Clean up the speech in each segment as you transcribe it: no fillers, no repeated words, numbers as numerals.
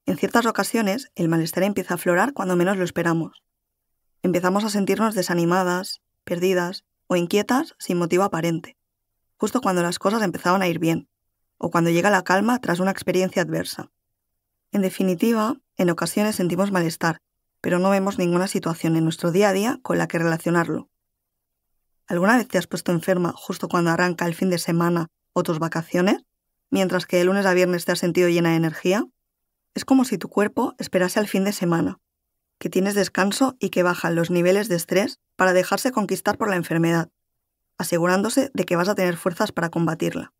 En ciertas ocasiones, el malestar empieza a aflorar cuando menos lo esperamos. Empezamos a sentirnos desanimadas, perdidas o inquietas sin motivo aparente, justo cuando las cosas empezaban a ir bien, o cuando llega la calma tras una experiencia adversa. En definitiva, en ocasiones sentimos malestar, pero no vemos ninguna situación en nuestro día a día con la que relacionarlo. ¿Alguna vez te has puesto enferma justo cuando arranca el fin de semana o tus vacaciones, mientras que de lunes a viernes te has sentido llena de energía? Es como si tu cuerpo esperase al fin de semana, que tienes descanso y que bajan los niveles de estrés para dejarse conquistar por la enfermedad, asegurándose de que vas a tener fuerzas para combatirla.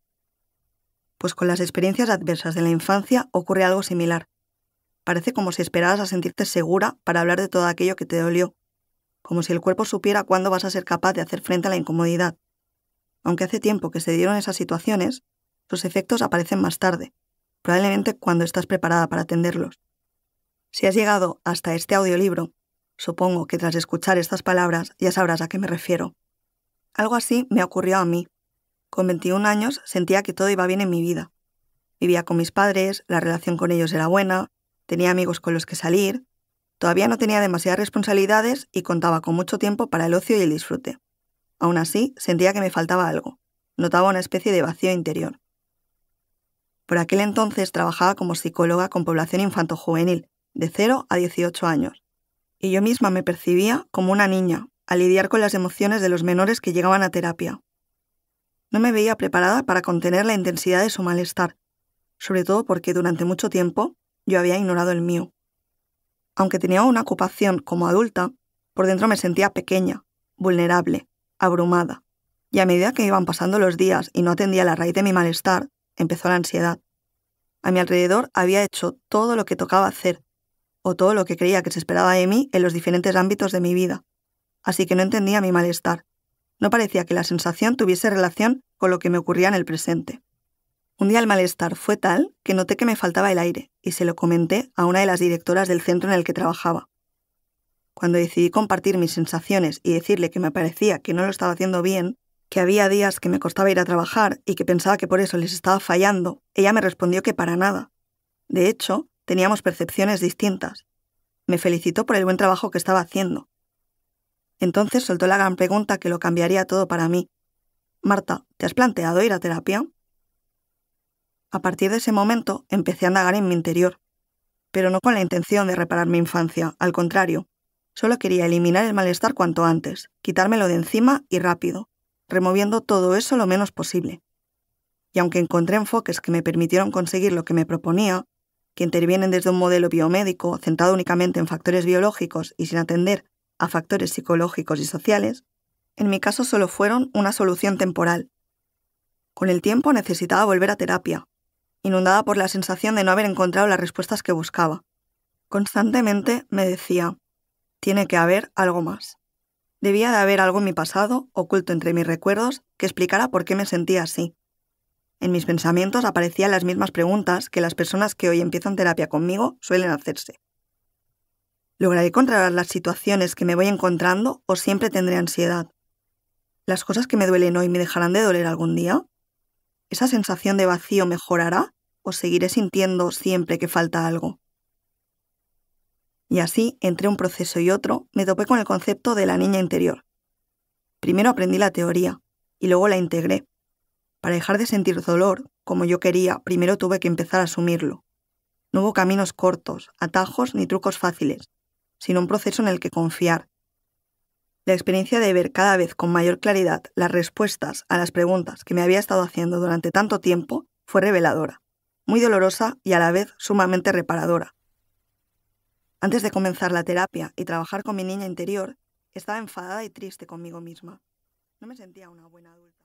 Pues con las experiencias adversas de la infancia ocurre algo similar. Parece como si esperaras a sentirte segura para hablar de todo aquello que te dolió, como si el cuerpo supiera cuándo vas a ser capaz de hacer frente a la incomodidad. Aunque hace tiempo que se dieron esas situaciones, sus efectos aparecen más tarde, probablemente cuando estás preparada para atenderlos. Si has llegado hasta este audiolibro, supongo que tras escuchar estas palabras ya sabrás a qué me refiero. Algo así me ocurrió a mí. Con 21 años sentía que todo iba bien en mi vida. Vivía con mis padres, la relación con ellos era buena, tenía amigos con los que salir, todavía no tenía demasiadas responsabilidades y contaba con mucho tiempo para el ocio y el disfrute. Aún así, sentía que me faltaba algo. Notaba una especie de vacío interior. Por aquel entonces trabajaba como psicóloga con población infantojuvenil, de 0 a 18 años, y yo misma me percibía como una niña, al lidiar con las emociones de los menores que llegaban a terapia. No me veía preparada para contener la intensidad de su malestar, sobre todo porque durante mucho tiempo yo había ignorado el mío. Aunque tenía una ocupación como adulta, por dentro me sentía pequeña, vulnerable, abrumada, y a medida que iban pasando los días y no atendía la raíz de mi malestar, empezó la ansiedad. A mi alrededor había hecho todo lo que tocaba hacer, o todo lo que creía que se esperaba de mí en los diferentes ámbitos de mi vida, así que no entendía mi malestar. No parecía que la sensación tuviese relación con lo que me ocurría en el presente. Un día el malestar fue tal que noté que me faltaba el aire y se lo comenté a una de las directoras del centro en el que trabajaba. Cuando decidí compartir mis sensaciones y decirle que me parecía que no lo estaba haciendo bien, que había días que me costaba ir a trabajar y que pensaba que por eso les estaba fallando, ella me respondió que para nada. De hecho, teníamos percepciones distintas. Me felicitó por el buen trabajo que estaba haciendo. Entonces soltó la gran pregunta que lo cambiaría todo para mí. Marta, ¿te has planteado ir a terapia? A partir de ese momento empecé a indagar en mi interior, pero no con la intención de reparar mi infancia, al contrario. Solo quería eliminar el malestar cuanto antes, quitármelo de encima y rápido, removiendo todo eso lo menos posible. Y aunque encontré enfoques que me permitieron conseguir lo que me proponía, que intervienen desde un modelo biomédico centrado únicamente en factores biológicos y sin atender a factores psicológicos y sociales, en mi caso solo fueron una solución temporal. Con el tiempo necesitaba volver a terapia, inundada por la sensación de no haber encontrado las respuestas que buscaba. Constantemente me decía, tiene que haber algo más. Debía de haber algo en mi pasado, oculto entre mis recuerdos, que explicara por qué me sentía así. En mis pensamientos aparecían las mismas preguntas que las personas que hoy empiezan terapia conmigo suelen hacerse. ¿Lograré controlar las situaciones que me voy encontrando o siempre tendré ansiedad? ¿Las cosas que me duelen hoy me dejarán de doler algún día? ¿Esa sensación de vacío mejorará o seguiré sintiendo siempre que falta algo? Y así, entre un proceso y otro, me topé con el concepto de la niña interior. Primero aprendí la teoría y luego la integré. Para dejar de sentir dolor, como yo quería, primero tuve que empezar a asumirlo. No hubo caminos cortos, atajos ni trucos fáciles, sino un proceso en el que confiar. La experiencia de ver cada vez con mayor claridad las respuestas a las preguntas que me había estado haciendo durante tanto tiempo fue reveladora, muy dolorosa y a la vez sumamente reparadora. Antes de comenzar la terapia y trabajar con mi niña interior, estaba enfadada y triste conmigo misma. No me sentía una buena adulta.